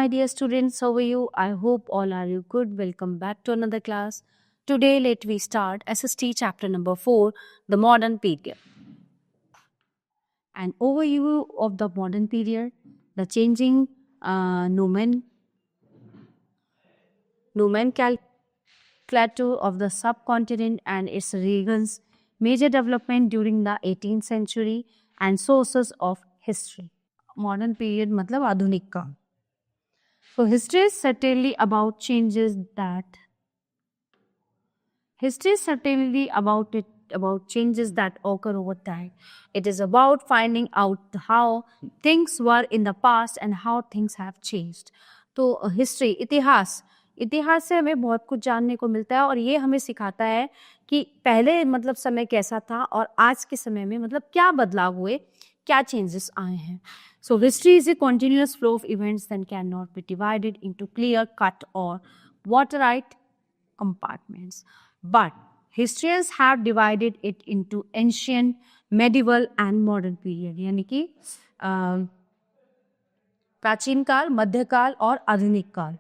my dear students, how are you? I hope all are you good. Welcome back to another class. Today, let we start SST chapter number 4, the modern period. An overview of the modern period, the changing nomenclature of the subcontinent and its regions, major development during the 18th century and sources of history. Modern period matlab आधुनिक काल. So history is certainly about changes that occur over time. It is about finding out how things were in the past and how things have changed. तो history इतिहास से हमें बहुत कुछ जानने को मिलता है और ये हमें सिखाता है कि पहले मतलब समय कैसा था और आज के समय में मतलब क्या बदलाव हुए, क्या चेंजेस आए हैं. So history is a continuous flow of events that cannot be divided into clear-cut or watertight compartments. But historians have divided it into ancient, medieval and modern period. यानी कि प्राचीन काल, मध्यकाल और आधुनिक काल.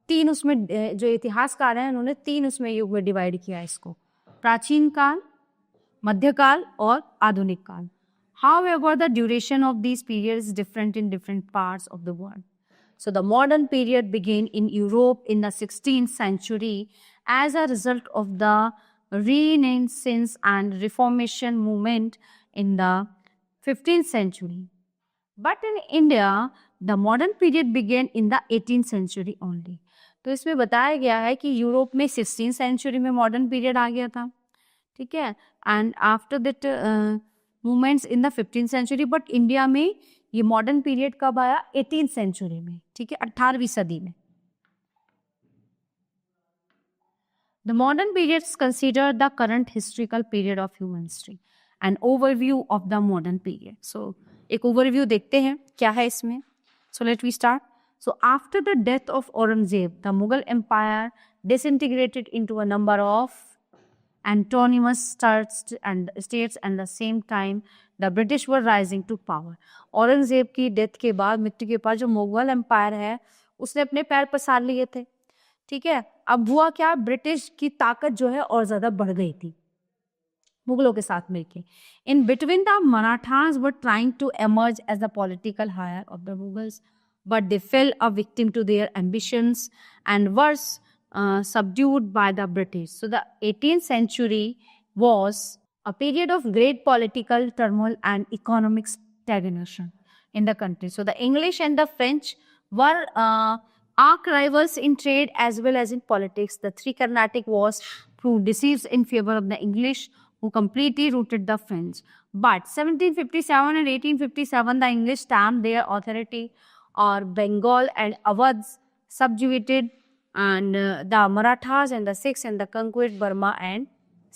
तीन उसमें जो इतिहासकार हैं उन्होंने तीन उसमें युग में डिवाइड किया इसको. प्राचीन काल, मध्यकाल और आधुनिक काल. However, the duration of these periods is different in different parts of the world. So the modern period began in Europe in the 16th century as a result of the Renaissance and Reformation movement in the 15th century. But in India, the modern period began in the 18th century only. तो इसमें बताया गया है कि Europe में 16th century में modern period आ गया था, ठीक है, and after that movements in the 15th century. But India में ये मॉडर्न पीरियड कब आया? 18th सेंचुरी में, ठीक है, 18वीं सदी में. The modern periods consider the current historical period of human history. An overview of the modern period. So एक overview देखते हैं क्या है इसमें. So let we start. So after the death of Aurangzeb, the Mughal Empire disintegrated into a number of autonomous states and at the same time the British were rising to power. Aurangzeb की death के बाद, मृत्यु के बाद जो Mughal empire है उसने अपने पैर पसार लिए थे, ठीक है. अब हुआ क्या? ब्रिटिश की ताकत जो है और ज्यादा बढ़ गई थी मुगलों के साथ मिलके. In between the Marathas were trying to emerge as the political heir of the Mughals, but they fell a victim to their ambitions and were subdued by the British. So the 18th century was a period of great political turmoil and economic stagnation in the country. So the English and the French were arch rivals in trade as well as in politics. The three Carnatic Wars proved decisive in favor of the English, who completely routed the French. But 1757 and 1857, the English stamped their authority on Bengal and Awadh subjugated and the Marathas and the Sikhs and the conquered Burma and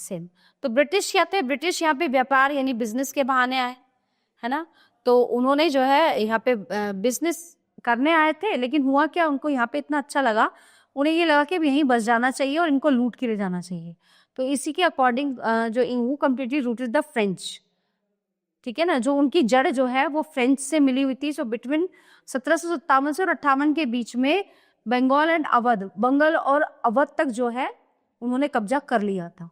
Sindh. तो British क्या थे? British यहाँ पे व्यापार यानी business के बहाने आए, है ना. तो उन्होंने जो है यहाँ पे बिजनेस करने आए थे, लेकिन हुआ क्या, उनको यहाँ पे इतना अच्छा लगा, उन्हें ये लगा कि यहीं बस जाना चाहिए और इनको लूट के ले जाना चाहिए. तो इसी के अकॉर्डिंग जो वो कम्प्लीटली रूटेड द फ्रेंच, ठीक है ना, जो उनकी जड़ जो है वो फ्रेंच से मिली हुई थी. सो बिटवीन 1757 से और 58 के बीच में बंगाल एंड अवध, बंगाल और अवध तक जो है उन्होंने कब्जा कर लिया था.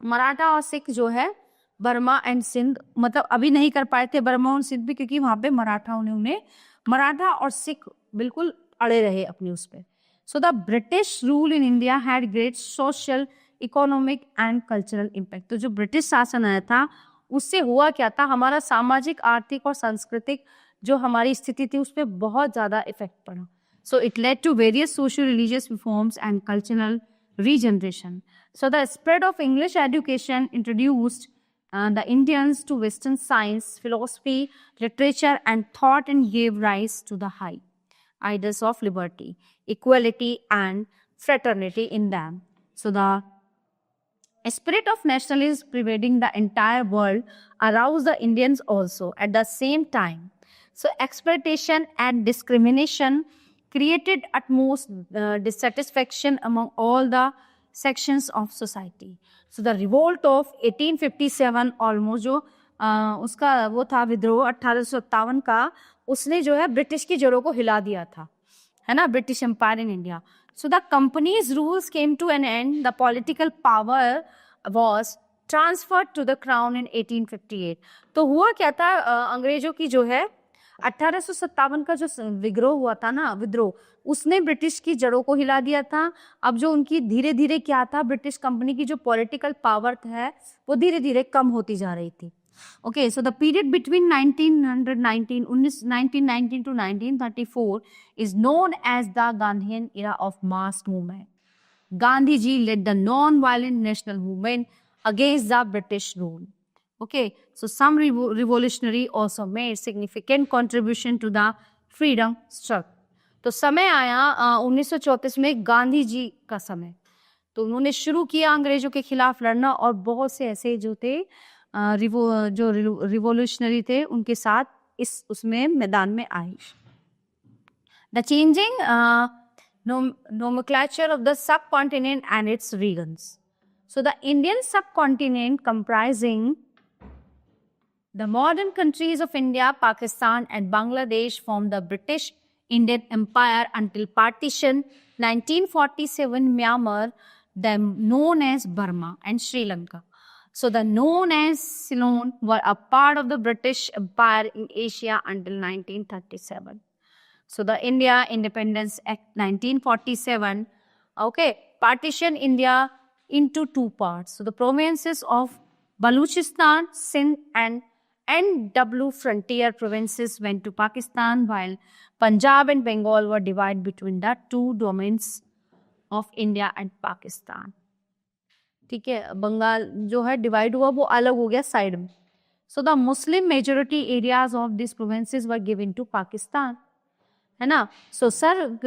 मराठा और सिख जो है बर्मा एंड सिंध, मतलब अभी नहीं कर पाए थे बर्मा और सिंध भी, क्योंकि वहां पे मराठा और सिख बिल्कुल अड़े रहे अपने उस पर. So the British rule in India had great social, economic and cultural impact. तो जो ब्रिटिश शासन आया था उससे हुआ क्या था, हमारा सामाजिक, आर्थिक और सांस्कृतिक जो हमारी स्थिति थी उस पर बहुत ज्यादा इफेक्ट पड़ा. So it led to various social, religious reforms and cultural regeneration. So the spread of English education introduced the Indians to Western science, philosophy, literature and thought, and gave rise to the high ideals of liberty, equality and fraternity in them. So the spirit of nationalism pervading the entire world aroused the Indians also at the same time. So exploitation and discrimination created utmost dissatisfaction among all the sections of society. So the revolt of 1857 almost जो उसका वो था विद्रोह 1857 का, उसने जो है British की जड़ों को हिला दिया था, है ना, British empire in India. So the company's rules came to an end, the political power was transferred to the crown in 1858. तो हुआ क्या था, अंग्रेजों की जो है 1857 का जो विद्रोह हुआ था ना, विद्रोह, उसने ब्रिटिश की जड़ों को हिला दिया था. अब जो उनकी धीरे धीरे क्या था, ब्रिटिश कंपनी की जो पॉलिटिकल पावर है वो धीरे धीरे कम होती जा रही थी. Okay, so the period between 1919 to 1934 is known as the Gandhian era of mass movement. Gandhi ji led the non-violent national movement against the British rule. Okay, so some revolutionary also made significant contribution to the freedom struggle. तो समय आया 1934 में गांधी जी का समय, तो उन्होंने शुरू किया अंग्रेजों के खिलाफ लड़ना, और बहुत से ऐसे जो थे जो रिवोल्यूशनरी थे उनके साथ इस उसमें मैदान में आए. The changing nomenclature of the subcontinent and its regions. So the Indian subcontinent, comprising the modern countries of India, Pakistan and Bangladesh, formed the British Indian Empire until partition 1947 Myanmar, then known as Burma, and Sri Lanka. So the known as Ceylon were a part of the British Empire in Asia until 1937. So the India Independence Act 1947, okay, partitioned India into two parts. So the provinces of Baluchistan, Sindh and NW frontier provinces went to Pakistan, while Punjab and Bengal were divided between the two domains of India and Pakistan. ठीक है, बंगाल जो है divide हुआ, वो अलग हो गया side में. So the Muslim majority areas of this provinces were given to Pakistan, है ना. So sir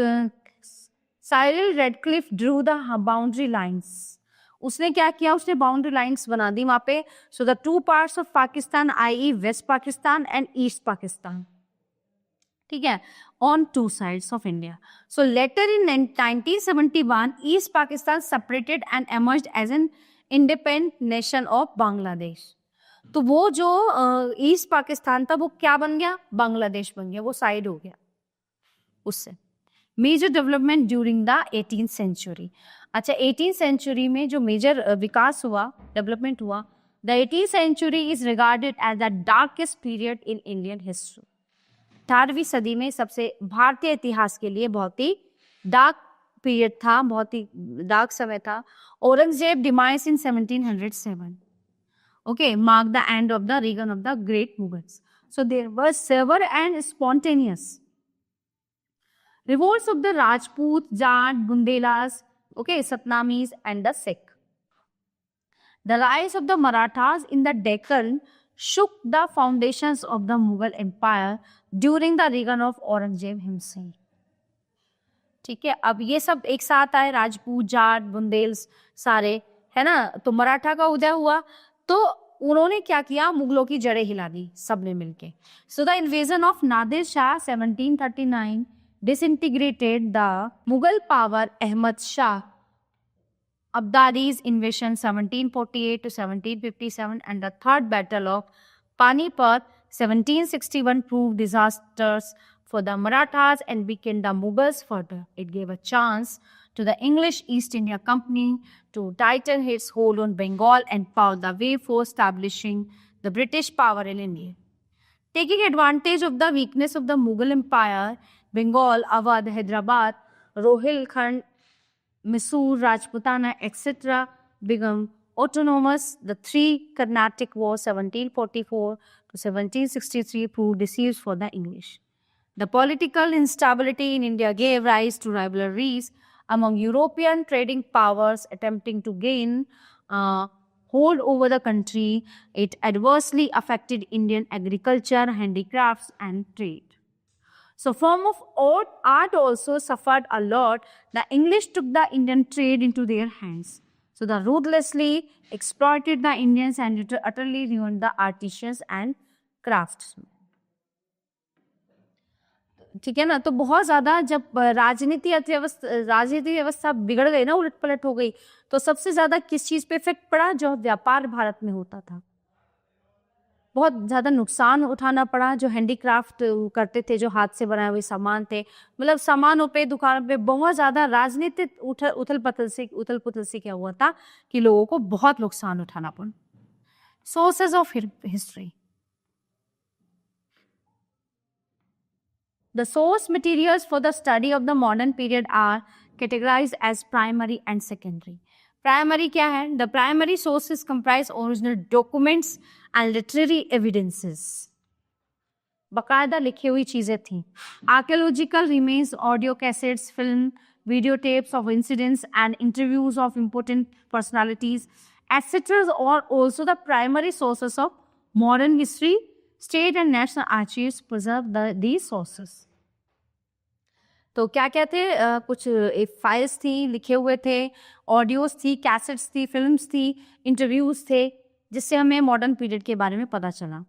Cyril Radcliffe drew the boundary lines. उसने क्या किया, उसने बाउंड्री लाइंस बना दी वहां पे. So the two parts of Pakistan, I West Pakistan and East Pakistan, ठीक है, on two sides of India. So later in 1971, East Pakistan separated and emerged as an independent nation of Bangladesh. तो वो जो ईस्ट पाकिस्तान था वो क्या बन गया, बांग्लादेश बन गया, वो साइड हो गया उससे. Major development during the 18th century. अच्छा, 18th सेंचुरी में जो मेजर विकास हुआ, डेवलपमेंट हुआ, the 18th century is regarded as the darkest period in Indian history. 18वीं सदी में सबसे भारतीय इतिहास के लिए बहुत ही डार्क पीरियड था, बहुत ही डार्क समय था. Aurangzeb demise in 1707, okay, marked the end of the reign of the great Mughals. So there were severe and spontaneous revolts of the Rajput, Jat, Bundelas, okay, Satnamis and the Sikh. The rise of the Marathas in the Deccan shook the foundations of the Mughal Empire during the reign of Aurangzeb himself. ठीक है, अब ये सब एक साथ आए, राजपूत, जाट, बुंदेल्स सारे, है ना. तो मराठा का उदय हुआ, तो उन्होंने क्या किया, मुगलों की जड़ें हिला दी सबने मिलके. So the invasion of Nadir Shah 1739 disintegrated the Mughal power. Ahmad Shah Abdali's invasion 1748 to 1757 and the Third Battle of Panipat 1761 proved disastrous for the Marathas and weakened the Mughals further. It gave a chance to the English East India Company to tighten its hold on Bengal and pave the way for establishing the British power in India. Taking advantage of the weakness of the Mughal Empire, Bengal, Awadh, Hyderabad, Rohilkhand, Mysore, Rajputana, etc. became autonomous. The three Carnatic Wars 1744 to 1763 proved decisive for the English. The political instability in India gave rise to rivalries among European trading powers attempting to gain hold over the country. It adversely affected Indian agriculture, handicrafts, and trade. So form of art also suffered a lot. The English took the Indian trade into their hands. So they ruthlessly exploited the Indians and utterly ruined the artisans and craftsmen. ठीक है ना. तो बहुत ज्यादा जब राजनीति व्यवस्था बिगड़ गई ना, उलट पलट हो गई, तो सबसे ज्यादा किस चीज पे इफेक्ट पड़ा, जो व्यापार भारत में होता था, बहुत ज़्यादा नुकसान उठाना पड़ा। जो हैंडीक्राफ्ट करते थे, जो हाथ से बनाए हुए सामान थे, मतलब सामानों पे, दुकानों पे बहुत ज़्यादा राजनीतिक उथल पुथल से क्या हुआ था कि लोगों को बहुत नुकसान उठाना पड़ा। Sources of history. The source materials for the study of the modern period are categorized as primary and secondary. Primary क्या है? The primary sources comprise original documents and literary evidences. बकायदा लिखी हुई चीजें थी। Archaeological remains, audio cassettes, film, videotapes of incidents and interviews of important personalities, etc. are also the primary sources of modern history. State and national archives preserve these sources. तो क्या क्या थे? कुछ फाइल्स थी, लिखे हुए थे, ऑडियोज थी, कैसेट्स थी, फिल्म्स थी, इंटरव्यूज थे, जिससे हमें मॉडर्न पीरियड के बारे में पता चला।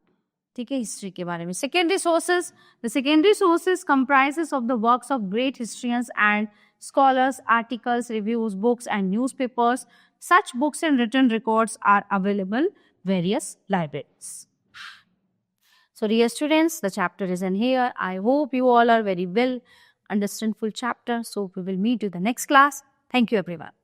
ठीक है, हिस्ट्री के बारे में। Secondary sources. The secondary sources comprises of the works of great historians and scholars, articles, reviews, books, and newspapers. Such books and written records are available various libraries. So, dear students, the chapter is in here. I hope you all are very well understand full chapter. So, we will meet you the next class. Thank you, everyone.